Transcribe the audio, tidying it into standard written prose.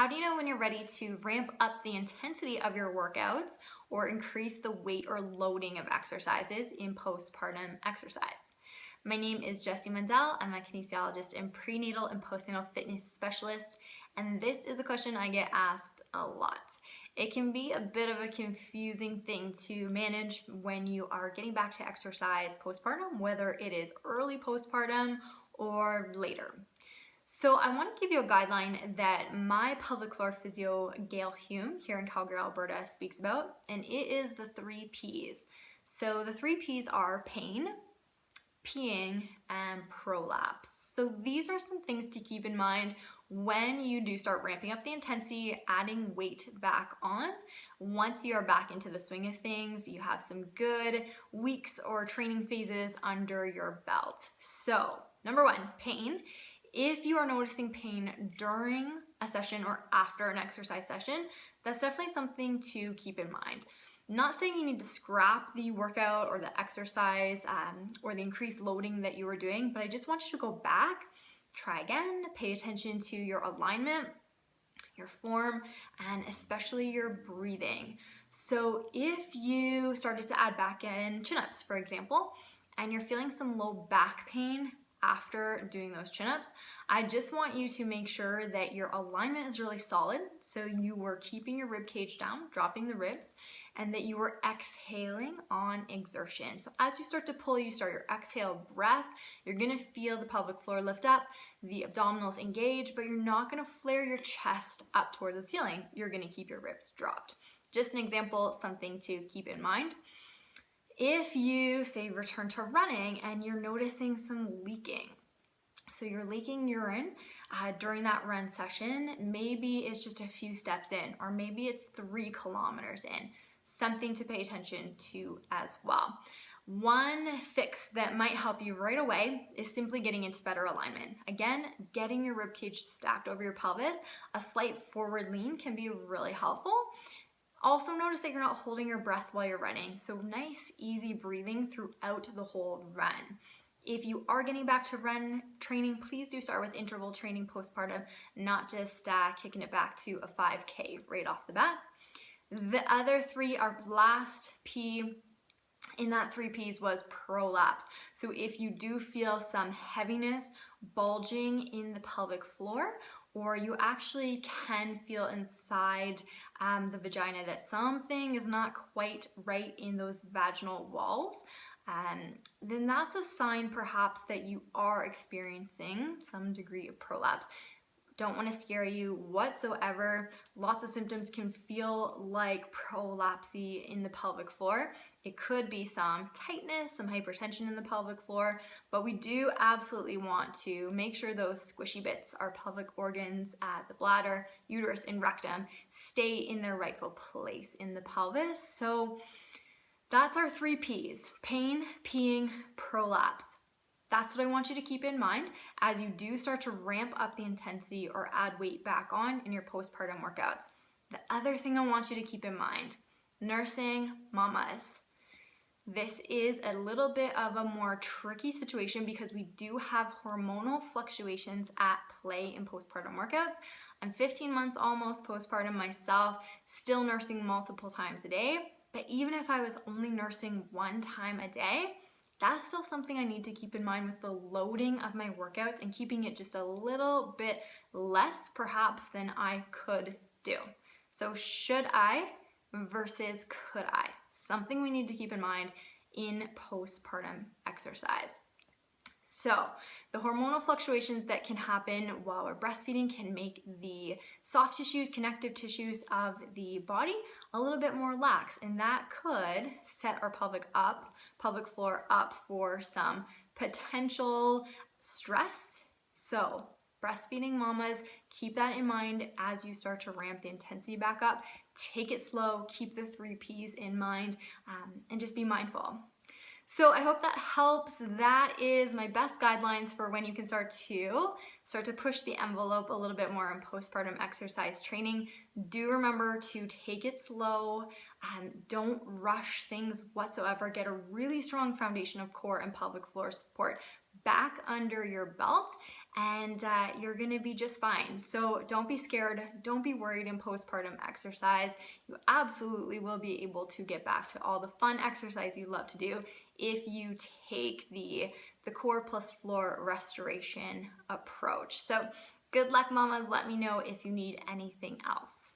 How do you know when you're ready to ramp up the intensity of your workouts or increase the weight or loading of exercises in postpartum exercise? My name is Jessie Mundell. I'm a kinesiologist and prenatal and postnatal fitness specialist, and this is a question I get asked a lot. It can be a bit of a confusing thing to manage when you are getting back to exercise postpartum, whether it is early postpartum or later. So I want to give you a guideline that my pelvic floor physio, Gail Hume, here in Calgary, Alberta, speaks about, and it is the 3 Ps. So the 3 Ps are pain, peeing, and prolapse. So these are some things to keep in mind when you do start ramping up the intensity, adding weight back on. Once you are back into the swing of things, you have some good weeks or training phases under your belt. So number 1, pain. If you are noticing pain during a session or after an exercise session, that's definitely something to keep in mind. Not saying you need to scrap the workout or the exercise or the increased loading that you were doing, but I just want you to go back, try again, pay attention to your alignment, your form, and especially your breathing. So if you started to add back in chin-ups, for example, and you're feeling some low back pain after doing those chin-ups, I just want you to make sure that your alignment is really solid. So you were keeping your rib cage down, dropping the ribs, and that you were exhaling on exertion. So as you start to pull, you start your exhale breath, you're gonna feel the pelvic floor lift up, the abdominals engage, but you're not gonna flare your chest up towards the ceiling. You're gonna keep your ribs dropped. Just an example, something to keep in mind. If you say return to running and you're noticing some leaking, so you're leaking urine during that run session, maybe it's just a few steps in, or maybe it's 3 kilometers in, something to pay attention to as well. One fix that might help you right away is simply getting into better alignment. Again, getting your ribcage stacked over your pelvis, a slight forward lean can be really helpful. Also notice that you're not holding your breath while you're running, so nice, easy breathing throughout the whole run. If you are getting back to run training, please do start with interval training postpartum, not just kicking it back to a 5K right off the bat. The other 3 are last P in that 3 Ps was prolapse. So if you do feel some heaviness, bulging in the pelvic floor, or you actually can feel inside the vagina that something is not quite right in those vaginal walls, then that's a sign perhaps that you are experiencing some degree of prolapse. Don't want to scare you whatsoever. Lots of symptoms can feel like prolapsy in the pelvic floor. It could be some tightness, some hypertension in the pelvic floor, but we do absolutely want to make sure those squishy bits, our pelvic organs, the bladder, uterus, and rectum, stay in their rightful place in the pelvis. So that's our 3 Ps: pain, peeing, prolapse. That's what I want you to keep in mind as you do start to ramp up the intensity or add weight back on in your postpartum workouts. The other thing I want you to keep in mind, nursing mamas. This is a little bit of a more tricky situation because we do have hormonal fluctuations at play in postpartum workouts. I'm 15 months almost postpartum myself, still nursing multiple times a day. But even if I was only nursing 1 time a day, that's still something I need to keep in mind with the loading of my workouts and keeping it just a little bit less perhaps than I could do. So should I versus could I? Something we need to keep in mind in postpartum exercise. So the hormonal fluctuations that can happen while we're breastfeeding can make the soft tissues, connective tissues of the body a little bit more lax, and that could set our pelvic floor up for some potential stress. So breastfeeding mamas, keep that in mind as you start to ramp the intensity back up. Take it slow, keep the 3 Ps in mind, and just be mindful. So I hope that helps. That is my best guidelines for when you can start to push the envelope a little bit more in postpartum exercise training. Do remember to take it slow. Don't rush things whatsoever. Get a really strong foundation of core and pelvic floor support back under your belt, and you're gonna be just fine. So don't be scared, don't be worried in postpartum exercise. You absolutely will be able to get back to all the fun exercise you love to do if you take the core plus floor restoration approach. So good luck, mamas. Let me know if you need anything else.